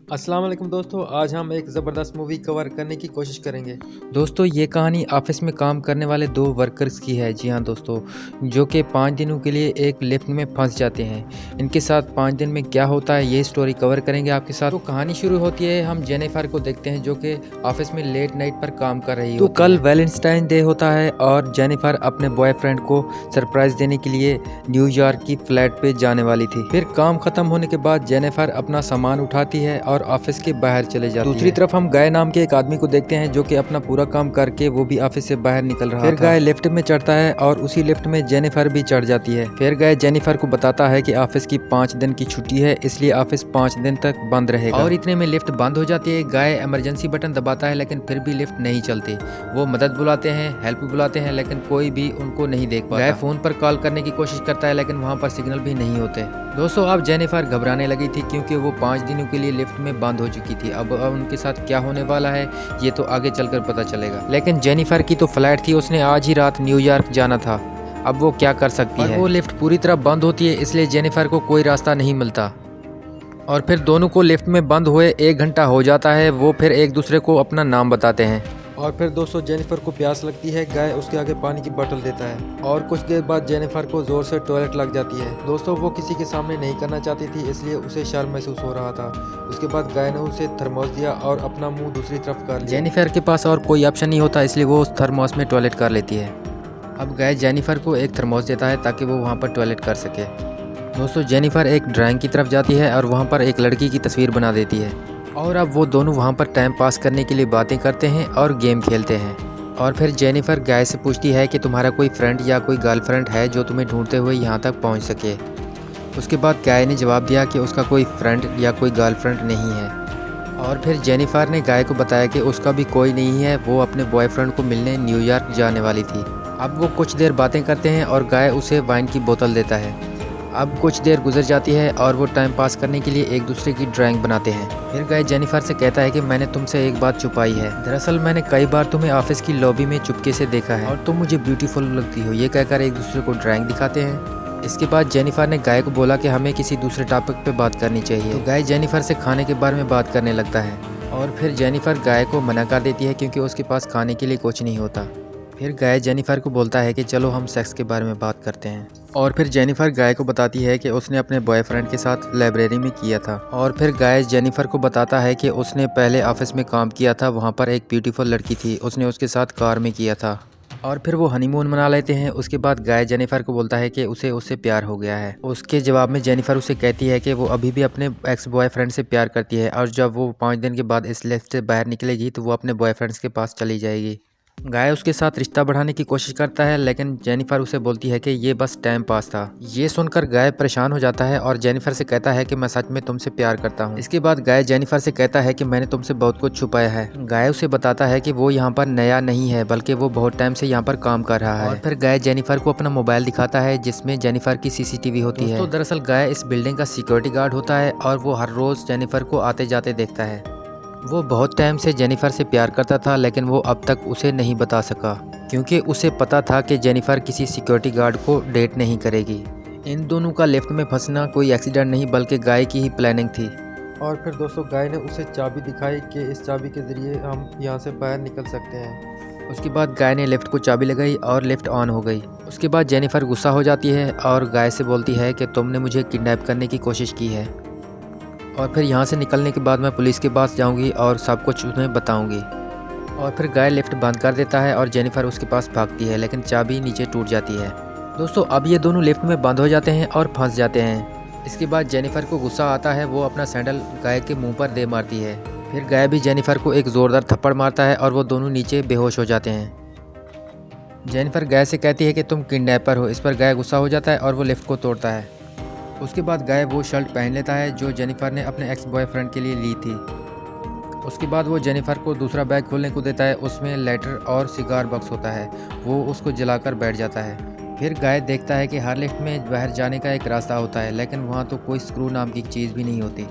अस्सलाम वालेकुम दोस्तों, आज हम एक ज़बरदस्त मूवी कवर करने की कोशिश करेंगे। दोस्तों ये कहानी ऑफिस में काम करने वाले दो वर्कर्स की है। जी हाँ दोस्तों, जो कि 5 दिनों के लिए एक लिफ्ट में फंस जाते हैं। इनके साथ 5 दिन में क्या होता है ये स्टोरी कवर करेंगे आपके साथ। तो कहानी शुरू होती है, हम जेनिफर को देखते हैं जो कि ऑफिस में लेट नाइट पर काम कर रही होती है। तो कल वैलेंटाइन डे होता है और जेनिफर अपने बॉयफ्रेंड को सरप्राइज देने के लिए न्यूयॉर्क की फ्लैट पे जाने वाली थी। फिर काम खत्म होने के बाद जेनिफर अपना सामान उठाती है और ऑफिस के बाहर चले जाती है। दूसरी तरफ हम गाय नाम के एक आदमी को देखते हैं जो कि अपना पूरा काम करके वो भी ऑफिस से बाहर निकल रहा है। फिर गाय लिफ्ट में चढ़ता है और उसी लिफ्ट में जेनिफर भी चढ़ जाती है। फिर गाय जेनिफर को बताता है कि ऑफिस की 5 दिन की छुट्टी है, इसलिए ऑफिस 5 दिन तक बंद रहेगा। और इतने में लिफ्ट बंद हो जाती है। गाय इमरजेंसी बटन दबाता है लेकिन फिर भी लिफ्ट नहीं चलती। वो मदद बुलाते हैं, हेल्प बुलाते हैं, लेकिन कोई भी उनको नहीं देख पाता। गाय फोन पर कॉल करने की कोशिश करता है लेकिन वहाँ पर सिग्नल भी नहीं होते। दोस्तों अब जेनिफर घबराने लगी थी क्योंकि वो 5 दिनों के लिए लिफ्ट में बंद हो चुकी थी। अब उनके साथ क्या होने वाला है ये तो आगे चलकर पता चलेगा। लेकिन जेनिफर की तो फ्लाइट थी, उसने आज ही रात न्यूयॉर्क जाना था। अब वो क्या कर सकती है। वो लिफ्ट पूरी तरह बंद होती है, इसलिए जेनिफर को कोई रास्ता नहीं मिलता। और फिर दोनों को लिफ्ट में बंद हुए 1 घंटा हो जाता है। वो फिर एक दूसरे को अपना नाम बताते हैं। और फिर दोस्तों जेनिफर को प्यास लगती है। गाय उसके आगे पानी की बोतल देता है और कुछ देर बाद जेनिफर को जोर से टॉयलेट लग जाती है। दोस्तों वो किसी के सामने नहीं करना चाहती थी, इसलिए उसे शर्म महसूस हो रहा था। उसके बाद गाय ने उसे थर्मोस दिया और अपना मुंह दूसरी तरफ कर लिया। जेनिफर के पास और कोई ऑप्शन नहीं होता, इसलिए वो उस थर्मोस में टॉयलेट कर लेती है। अब गाय जेनिफर को एक थर्मोस देता है ताकि वो वहाँ पर टॉयलेट कर सके। दोस्तों जेनिफर एक ड्राइंग की तरफ जाती है और वहाँ पर एक लड़की की तस्वीर बना देती है। और अब वो दोनों वहाँ पर टाइम पास करने के लिए बातें करते हैं और गेम खेलते हैं। और फिर जेनिफर गाय से पूछती है कि तुम्हारा कोई फ्रेंड या कोई गर्लफ्रेंड है जो तुम्हें ढूंढते हुए यहाँ तक पहुँच सके। उसके बाद गाय ने जवाब दिया कि उसका कोई फ्रेंड या कोई गर्लफ्रेंड नहीं है। और फिर जेनिफर ने गाय को बताया कि उसका भी कोई नहीं है, वो अपने बॉयफ्रेंड को मिलने न्यूयॉर्क जाने वाली थी। अब वो कुछ देर बातें करते हैं और गाय उसे वाइन की बोतल देता है। अब कुछ देर गुजर जाती है और वो टाइम पास करने के लिए एक दूसरे की ड्राइंग बनाते हैं। फिर गाय जेनिफर से कहता है कि मैंने तुमसे एक बात छुपाई है। दरअसल मैंने कई बार तुम्हें ऑफिस की लॉबी में चुपके से देखा है और तुम मुझे ब्यूटीफुल लगती हो। ये कहकर एक दूसरे को ड्राइंग दिखाते हैं। इसके बाद जेनिफर ने गाय को बोला कि हमें किसी दूसरे टॉपिक पे बात करनी चाहिए। तो गाय जेनिफर से खाने के बारे में बात करने लगता है और फिर जेनिफर गाय को मना कर देती है क्योंकि उसके पास खाने के लिए कुछ नहीं होता। फिर गाय जेनिफर को बोलता है कि चलो हम सेक्स के बारे में बात करते हैं। और फिर जेनिफर गाय को बताती है कि उसने अपने बॉयफ्रेंड के साथ लाइब्रेरी में किया था। और फिर गाय जेनिफर को बताता है कि उसने पहले ऑफिस में काम किया था, वहाँ पर एक ब्यूटीफुल लड़की थी, उसने उसके साथ कार में किया था। और फिर वो हनीमून मना लेते हैं। उसके बाद गाय जेनिफर को बोलता है कि उसे उससे प्यार हो गया है। उसके जवाब में जेनिफर उसे कहती है कि वो अभी भी अपने एक्स बॉयफ्रेंड से प्यार करती है और जब वो 5 दिन के बाद इस लिफ्ट से बाहर निकलेगी तो वो अपने बॉयफ्रेंड्स के पास चली जाएगी। गाय उसके साथ रिश्ता बढ़ाने की कोशिश करता है लेकिन जेनिफर उसे बोलती है कि ये बस टाइम पास था। ये सुनकर गाय परेशान हो जाता है और जेनिफर से कहता है कि मैं सच में तुमसे प्यार करता हूँ। इसके बाद गाय जेनिफर से कहता है कि मैंने तुमसे बहुत कुछ छुपाया है। गाय उसे बताता है कि वो यहाँ पर नया नहीं है बल्कि वो बहुत टाइम से यहाँ पर काम कर रहा है। और फिर गाय जेनिफर को अपना मोबाइल दिखाता है जिसमें जेनिफर की सीसीटीवी होती है। तो दरअसल गाय इस बिल्डिंग का सिक्योरिटी गार्ड होता है और वो हर रोज जेनिफर को आते जाते देखता है। वो बहुत टाइम से जेनिफर से प्यार करता था लेकिन वो अब तक उसे नहीं बता सका क्योंकि उसे पता था कि जेनिफर किसी सिक्योरिटी गार्ड को डेट नहीं करेगी। इन दोनों का लिफ्ट में फंसना कोई एक्सीडेंट नहीं बल्कि गाय की ही प्लानिंग थी। और फिर दोस्तों गाय ने उसे चाबी दिखाई कि इस चाबी के ज़रिए हम यहाँ से बाहर निकल सकते हैं। उसके बाद गाय ने लिफ्ट को चाबी लगाई और लिफ्ट ऑन हो गई। उसके बाद जेनिफर गुस्सा हो जाती है और गाय से बोलती है कि तुमने मुझे किडनैप करने की कोशिश की है और फिर यहाँ से निकलने के बाद मैं पुलिस के पास जाऊँगी और सब कुछ उन्हें बताऊँगी। और फिर गाय लिफ्ट बंद कर देता है और जेनिफर उसके पास भागती है लेकिन चाबी नीचे टूट जाती है। दोस्तों अब ये दोनों लिफ्ट में बंद हो जाते हैं और फंस जाते हैं। इसके बाद जेनिफर को गुस्सा आता है, वो अपना सैंडल गाय के मुंह पर दे मारती है। फिर गाय भी जेनिफर को एक ज़ोरदार थप्पड़ मारता है और वो दोनों नीचे बेहोश हो जाते हैं। जेनिफर गाय से कहती है कि तुम किडनैपर हो। इस पर गाय गुस्सा हो जाता है और वो लिफ्ट को तोड़ता है। उसके बाद गाय वो शर्ट पहन लेता है जो जेनिफर ने अपने एक्स बॉयफ्रेंड के लिए ली थी। उसके बाद वो जेनिफर को दूसरा बैग खोलने को देता है, उसमें लेटर और सिगार बॉक्स होता है। वो उसको जलाकर बैठ जाता है। फिर गाय देखता है कि हर लिफ्ट में बाहर जाने का एक रास्ता होता है लेकिन वहाँ तो कोई स्क्रू नाम की चीज़ भी नहीं होती।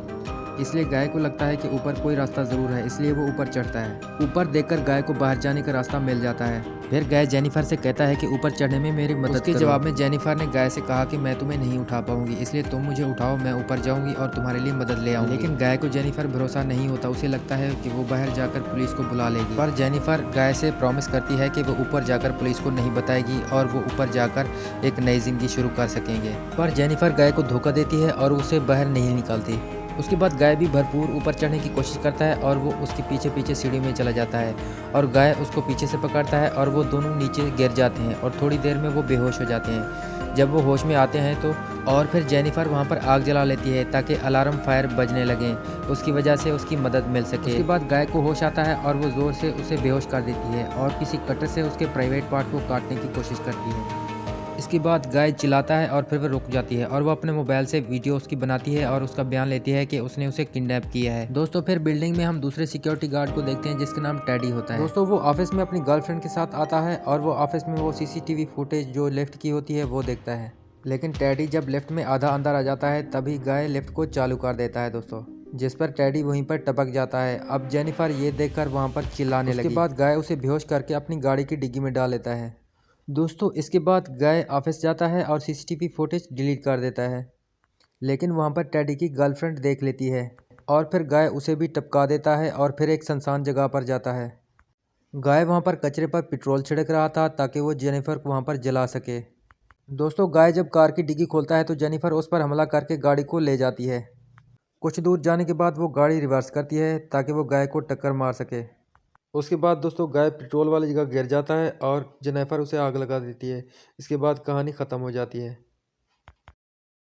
इसलिए गाय को लगता है कि ऊपर कोई रास्ता ज़रूर है, इसलिए वो ऊपर चढ़ता है। ऊपर देखकर गाय को बाहर जाने का रास्ता मिल जाता है। फिर गाय जेनिफर से कहता है कि ऊपर चढ़ने में मेरी मदद करो। जवाब में जेनिफर ने गाय से कहा कि मैं तुम्हें नहीं उठा पाऊंगी, इसलिए तुम मुझे उठाओ, मैं ऊपर जाऊंगी और तुम्हारे लिए मदद ले आऊंगी। लेकिन गाय को जेनिफर भरोसा नहीं होता, उसे लगता है कि वो बाहर जाकर पुलिस को बुला लेगी। पर जेनिफर गाय से प्रॉमिस करती है कि वो ऊपर जाकर पुलिस को नहीं बताएगी और वो ऊपर जाकर एक नई जिंदगी शुरू कर सकेंगे। पर जेनिफर गाय को धोखा देती है और उसे बाहर नहीं निकालती। उसके बाद गाय भी भरपूर ऊपर चढ़ने की कोशिश करता है और वो उसके पीछे पीछे सीढ़ी में चला जाता है और गाय उसको पीछे से पकड़ता है और वो दोनों नीचे गिर जाते हैं और थोड़ी देर में वो बेहोश हो जाते हैं। जब वो होश में आते हैं तो और फिर जेनिफर वहाँ पर आग जला लेती है ताकि अलार्म फायर बजने लगे, उसकी वजह से उसकी मदद मिल सके। उसके बाद गाय को होश आता है और वो ज़ोर से उसे बेहोश कर देती है और किसी कटर से उसके प्राइवेट पार्ट को काटने की कोशिश करती है। इसके बाद गाय चिल्लाता है और फिर वो रुक जाती है और वो अपने मोबाइल से वीडियो उसकी बनाती है और उसका बयान लेती है कि उसने उसे किडनैप किया है। दोस्तों फिर बिल्डिंग में हम दूसरे सिक्योरिटी गार्ड को देखते हैं जिसका नाम टेडी होता है। दोस्तों वो ऑफिस में अपनी गर्लफ्रेंड के साथ आता है और वो ऑफिस में वो सीसीटीवी फुटेज जो लिफ्ट की होती है वो देखता है। लेकिन टेडी जब लिफ्ट में आधा अंदर आ जाता है तभी गाय लिफ्ट को चालू कर देता है दोस्तों, जिस पर टेडी वहीं पर टपक जाता है। अब जेनिफर ये देखकर वहाँ पर चिल्लाने लगी। उसके बाद गाय उसे बेहोश करके अपनी गाड़ी की डिग्गी में डाल लेता है। दोस्तों इसके बाद गाय ऑफिस जाता है और सीसीटीवी फुटेज डिलीट कर देता है, लेकिन वहाँ पर टेडी की गर्लफ्रेंड देख लेती है और फिर गाय उसे भी टपका देता है और फिर एक सुनसान जगह पर जाता है। गाय वहाँ पर कचरे पर पेट्रोल छिड़क रहा था ताकि वो जेनिफर को वहाँ पर जला सके। दोस्तों गाय जब कार की डिग्गी खोलता है तो जेनिफर उस पर हमला करके गाड़ी को ले जाती है। कुछ दूर जाने के बाद वो गाड़ी रिवर्स करती है ताकि वो गाय को टक्कर मार सके। उसके बाद दोस्तों गाय पेट्रोल वाली जगह गिर जाता है और जेनिफर उसे आग लगा देती है। इसके बाद कहानी ख़त्म हो जाती है।